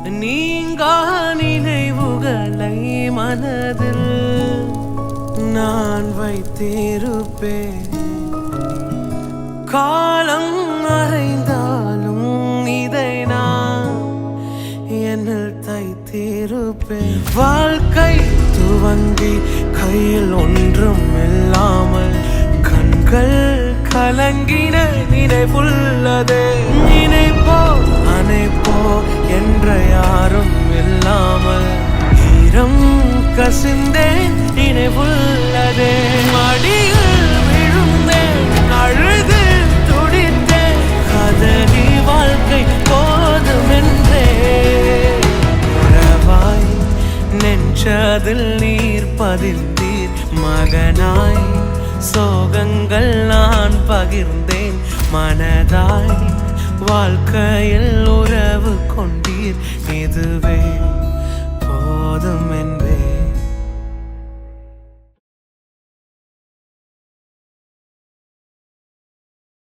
நீங்கா நினைவுகளை மனதில் நான் வைத்திருப்பேன். காலம் மறைந்தாலும் இதை நான் என்னில் தைத்திருப்பேன். வாழ்க்கை துவங்கி கையில் ஒன்றும் இல்லாமல் கண்கள் கலங்கின நினைவுள்ளதே. நினைப்போ அனைப்போ என்ற யாரும் இல்லாமல் ஈரம் கசிந்தேன் நினைவுள்ளதே. மடியில் விழுந்தேன் அழுது துடித்தேன் கதறி வாழ்க்கை போதுமென்றே. உறவாய் நெஞ்சதில் நீர் பதிர்ந்தீர் மகனாய் சோகங்கள் நான் பகிர்ந்தேன் மனதாய் வாழ்க்கையில் உறவு கொண்டீர் இதுவே